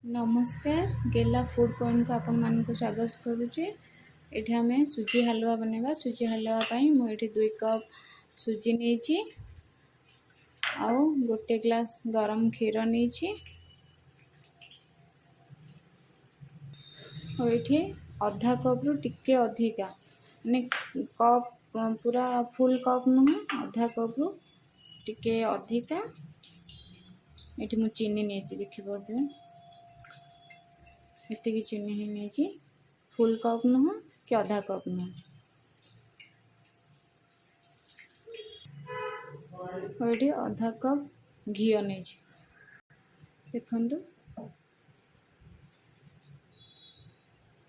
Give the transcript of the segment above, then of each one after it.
नमस्कार गेला food point को आपण मान को स्वागत करुचे। एठी हमें सुजी हलवा बनेबा। सुजी हलवा पई मु एठी 2 कप सुजी नेची आउ गोटे ग्लास गरम क्षीर नेची और एठी आधा कप रु टिके अधिका माने कप पूरा फुल कप नुह आधा कप रु टिके अधिका एठी मु चीनी नेची देखिबो दे एति चीनी ही नहीं फुल कप नुह कि आधा कप नुह और आधा कप घी नहीं देखु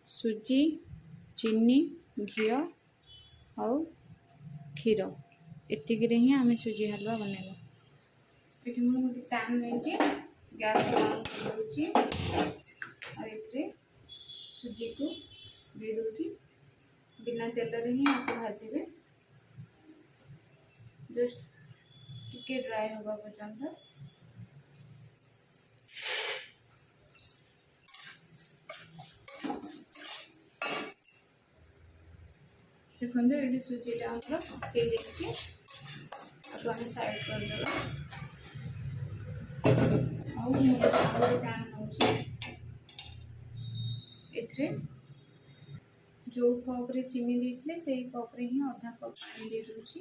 सुजी चीनी घी और क्षीर एतिक ही आम सुजी हलवा बनैबा। ये मुझे पैन नहीं गैस ऑन कर सुजी को दे दूची बिना तेल रे ही आपको भाजबे जस्ट टिके ड्राई होगा पर्यंत। देखो ये सुजीटा पकई देखिए आपको आम साइड करदे पैन एथरे जो कप रे चीनी देते से कप रे ही आधा कप पानी दे दूची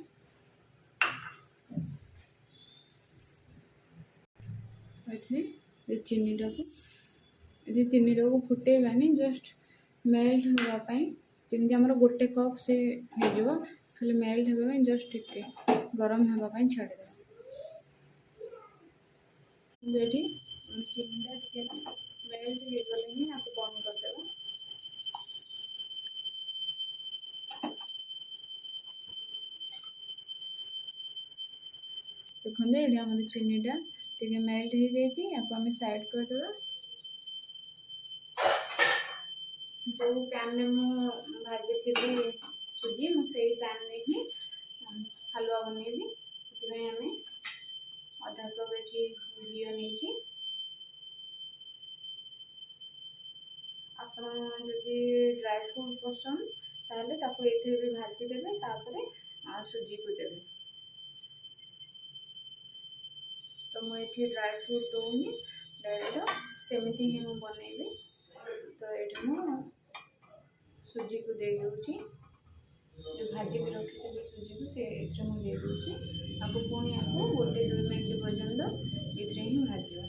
चीनी टाक चीनी टाक फुटेबानी जस्ट मेल्ट होगापाई जमी आम गोटे कप से हो खाली मेल्ट होगा जस्ट टिके गरम होगापाई छाड़दे ये चीनीटा टिके मेल्ट हो गले ही आपको बंद करदेगा। देखते ये आम चीनीटा टिके मेल्ट हो गई आपको आम साइड करदेगा। जो पैन में मु भाजी थी सुजी मुझे पैन में ही हलवा बनैबी से आम आधा कप ये घी नहीं आपड़ जदि ड्राई फ्रूट पसंद ताहले ताको एथे भी भाजी देबे तापरे सुजी को देबे। तो मुझे ड्राई फ्रूट दूनी डायरेक्ट सेमती ही मु बनैबी। तो ये मु सुजी को दे दूची जो भाजी भी रखी थी सुजी को से दे दूची आपको पुणी आपको गोटे 2 मिनट पर्यंत इधर ही भाजवा।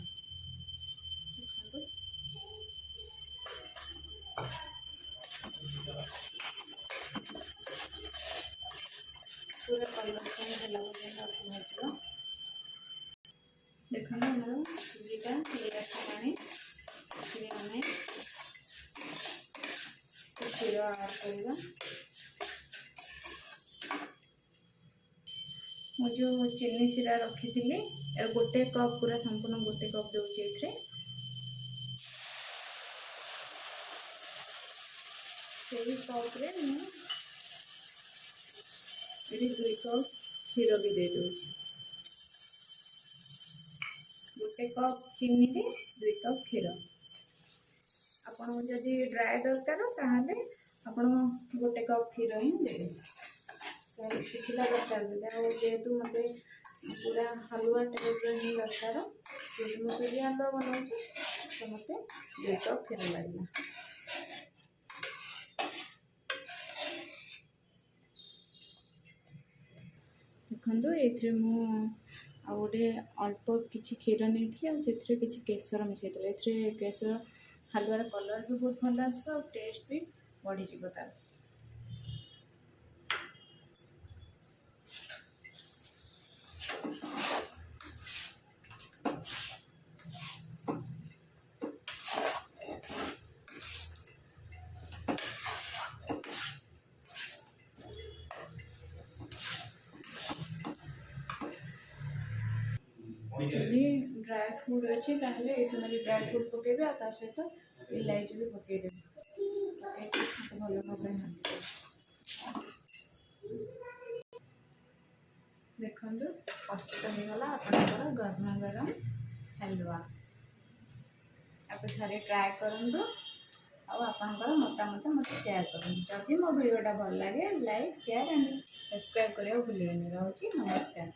पूरा कलर चेंज होला पर्यंत आपको भाजवा। देखो मोर सुजीटा ये आसानी आम क्षीर आड करवा। मु जो चीनी सीरा रखी थी गोटे कप पूरा संपूर्ण गोटे कप दूचे कप रे 2 कप क्षीर भी दे दूची गोटे कप चीनी रे 2 कप क्षीर। आपन जदि ड्राई दरकार ताहले आपन गोटे कप क्षीर ही देबे शुखिला दरकार जेहेतु मत पूरा हलवा टाइप ही दरकार सुजी हलवा बनाऊँ तो मत 2 कप क्षीर लगे। देखो ये गोटे अल्प किसी क्षीर नहीं थी किसी केसर मिसाई केसर हलवार कलर भी बहुत भल आसो टेस्ट भी बढ़ी तार। यदि ड्राई फ्रूट अच्छे ये समय ड्राई फ्रूट पकेबे आ सहित इलायची भी पकईदे भल भाव देखु प्रस्तुत होगा आपंकर गरमा गरम हलवा। आपको थे ट्राए करूँ आपणकर मतामत मत सेयार करूँ। जदि मो भिडियोटा भल लगे लाइक शेयर एंड सब्सक्राइब करने भूलें। रोची नमस्कार।